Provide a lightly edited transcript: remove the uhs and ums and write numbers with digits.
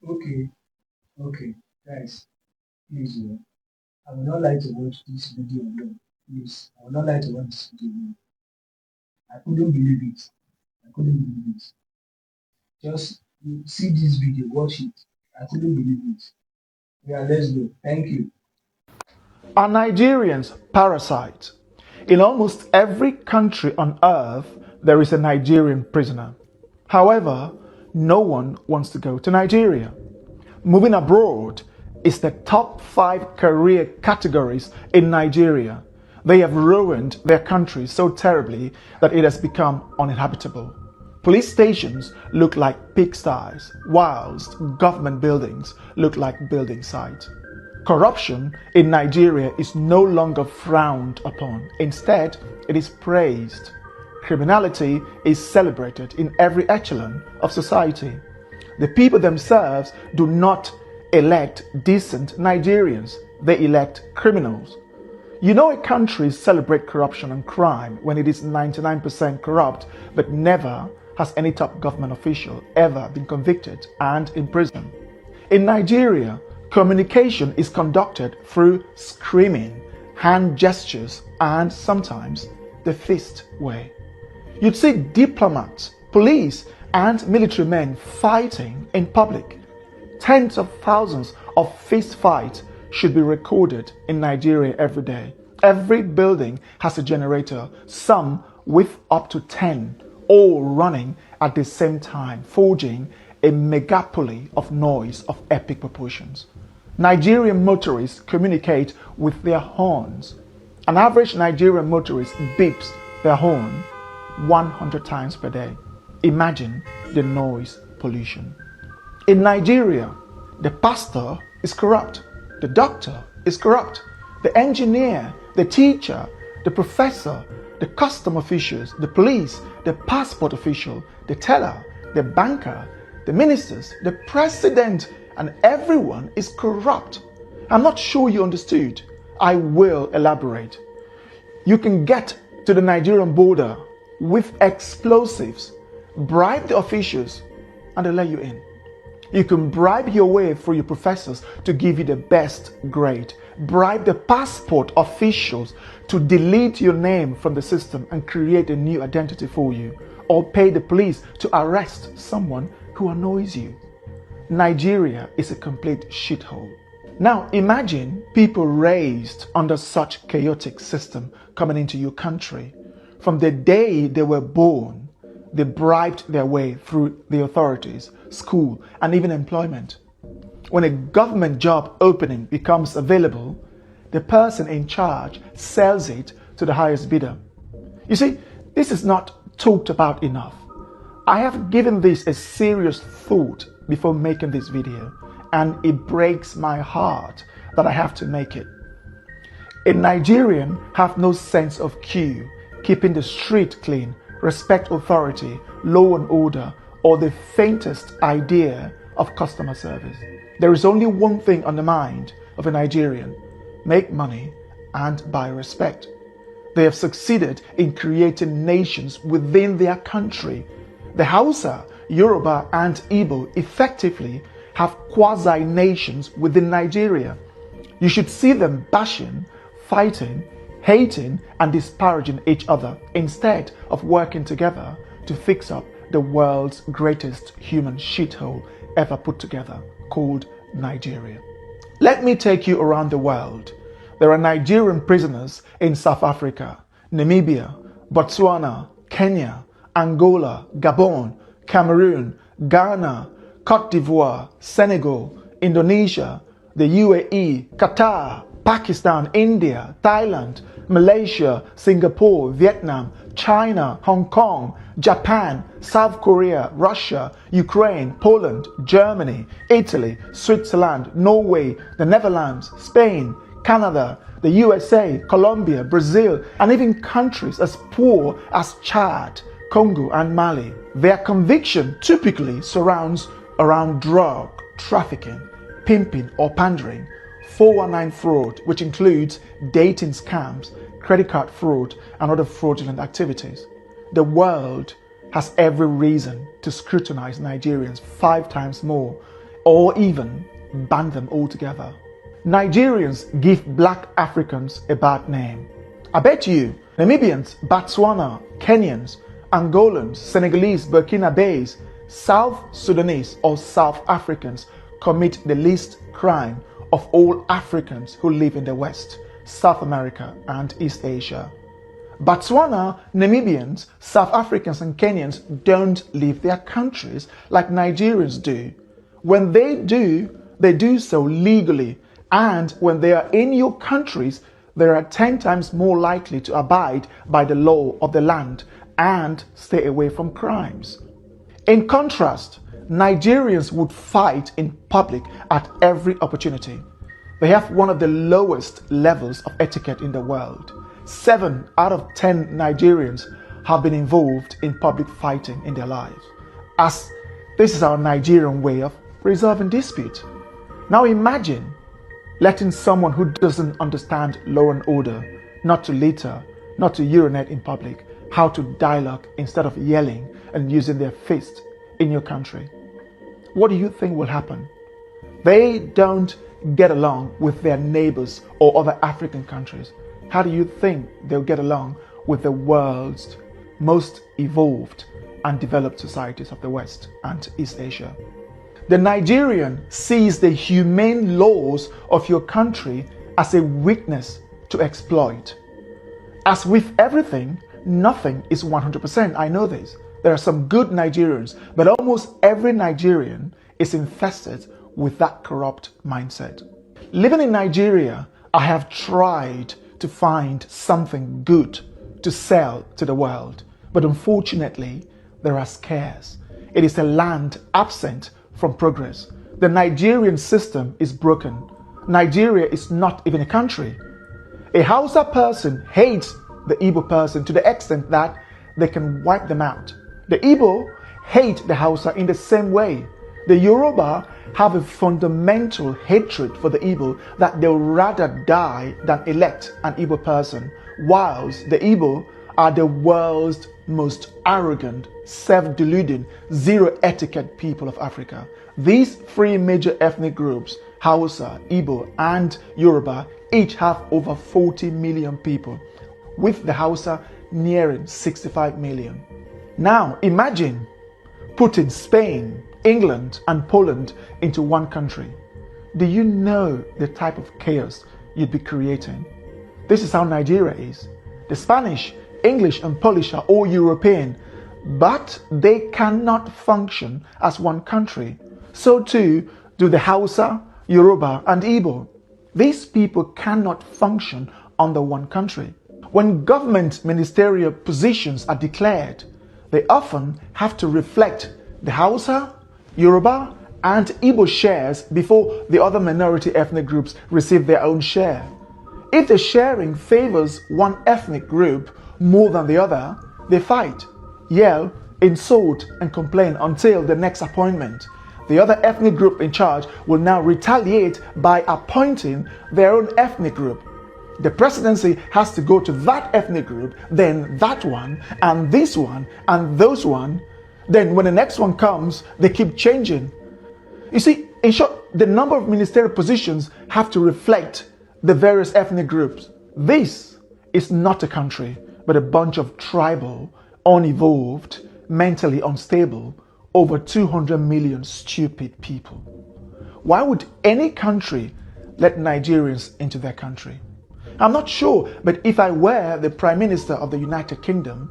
Okay, okay, guys, please, I would not like to watch this video alone. Please, I would not like to watch this video alone. I couldn't believe it. I couldn't believe it. Just see this video, watch it. I couldn't believe it. Yeah, let's go. Thank you. Are Nigerians parasites? In almost every country on earth, there is a Nigerian prisoner. However, no one wants to go to Nigeria. Moving abroad is the top 5 career categories in Nigeria. They have ruined their country so terribly that it has become uninhabitable. Police stations look like pigsties, whilst government buildings look like building sites. Corruption in Nigeria is no longer frowned upon. Instead, it is praised. Criminality is celebrated in every echelon of society. The people themselves do not elect decent Nigerians, they elect criminals. You know, a country celebrates corruption and crime when it is 99% corrupt, but never has any top government official ever been convicted and imprisoned. In Nigeria, communication is conducted through screaming, hand gestures, and sometimes the fist way. You'd see diplomats, police, and military men fighting in public. Tens of thousands of fist fights should be recorded in Nigeria every day. Every building has a generator, some with up to 10, all running at the same time, forging a megapoly of noise of epic proportions. Nigerian motorists communicate with their horns. An average Nigerian motorist beeps their horn 100 times per day. Imagine the noise pollution. In Nigeria, the pastor is corrupt, the doctor is corrupt, the engineer, the teacher, the professor, the custom officials, the police, the passport official, the teller, the banker, the ministers, the president, and everyone is corrupt. I'm not sure you understood. I will elaborate. You can get to the Nigerian border with explosives, bribe the officials, and they'll let you in. You can bribe your way through your professors to give you the best grade. Bribe the passport officials to delete your name from the system and create a new identity for you. Or pay the police to arrest someone who annoys you. Nigeria is a complete shithole. Now imagine people raised under such chaotic system coming into your country. From the day they were born, they bribed their way through the authorities, school, and even employment. When a government job opening becomes available, the person in charge sells it to the highest bidder. You see, this is not talked about enough. I have given this a serious thought before making this video, and it breaks my heart that I have to make it. A Nigerian have no sense of queue, keeping the street clean, respect authority, law and order, or the faintest idea of customer service. There is only one thing on the mind of a Nigerian: make money and buy respect. They have succeeded in creating nations within their country. The Hausa, Yoruba, and Igbo effectively have quasi-nations within Nigeria. You should see them bashing, fighting, hating, and disparaging each other instead of working together to fix up the world's greatest human shithole ever put together, called Nigeria. Let me take you around the world. There are Nigerian prisoners in South Africa, Namibia, Botswana, Kenya, Angola, Gabon, Cameroon, Ghana, Cote d'Ivoire, Senegal, Indonesia, the UAE, Qatar, Pakistan, India, Thailand, Malaysia, Singapore, Vietnam, China, Hong Kong, Japan, South Korea, Russia, Ukraine, Poland, Germany, Italy, Switzerland, Norway, the Netherlands, Spain, Canada, the USA, Colombia, Brazil, and even countries as poor as Chad, Congo, and Mali. Their conviction typically surrounds around drug trafficking, pimping or pandering, 419 fraud, which includes dating scams, credit card fraud, and other fraudulent activities. The world has every reason to scrutinize Nigerians 5 times more or even ban them altogether. Nigerians give black Africans a bad name. I bet you Namibians, Botswana, Kenyans, Angolans, Senegalese, Burkinabes, South Sudanese or South Africans commit the least crime of all Africans who live in the West, South America and East Asia. Botswana, Namibians, South Africans and Kenyans don't leave their countries like Nigerians do. When they do so legally, and when they are in your countries, they are 10 times more likely to abide by the law of the land and stay away from crimes. In contrast, Nigerians would fight in public at every opportunity. They have one of the lowest levels of etiquette in the world. 7 out of 10 Nigerians have been involved in public fighting in their lives, as this is our Nigerian way of resolving dispute. Now imagine letting someone who doesn't understand law and order not to litter, not to urinate in public, how to dialogue instead of yelling and using their fist in your country. What do you think will happen? They don't get along with their neighbors or other African countries. How do you think they'll get along with the world's most evolved and developed societies of the West and East Asia? The Nigerian sees the humane laws of your country as a weakness to exploit. As with everything, nothing is 100%. I know this. There are some good Nigerians, but almost every Nigerian is infested with that corrupt mindset. Living in Nigeria, I have tried to find something good to sell to the world, but unfortunately, there are scarce. It is a land absent from progress. The Nigerian system is broken. Nigeria is not even a country. A Hausa person hates the Igbo person to the extent that they can wipe them out. The Igbo hate the Hausa in the same way. The Yoruba have a fundamental hatred for the Igbo that they'll rather die than elect an Igbo person, whilst the Igbo are the world's most arrogant, self-deluding, zero-etiquette people of Africa. These 3 major ethnic groups, Hausa, Igbo, and Yoruba, each have over 40 million people, with the Hausa nearing 65 million. Now imagine putting Spain, England, and Poland into one country. Do you know the type of chaos you'd be creating? This is how Nigeria is. The Spanish, English, and Polish are all European, but they cannot function as one country. So too do the Hausa, Yoruba, and Igbo. These people cannot function under one country. When government ministerial positions are declared, they often have to reflect the Hausa, Yoruba, and Igbo shares before the other minority ethnic groups receive their own share. If the sharing favors one ethnic group more than the other, they fight, yell, insult, and complain until the next appointment. The other ethnic group in charge will now retaliate by appointing their own ethnic group. The presidency has to go to that ethnic group, then that one, and this one, and those one. Then when the next one comes, they keep changing. You see, in short, the number of ministerial positions have to reflect the various ethnic groups. This is not a country, but a bunch of tribal, unevolved, mentally unstable, over 200 million stupid people. Why would any country let Nigerians into their country? I'm not sure, but if I were the Prime Minister of the United Kingdom,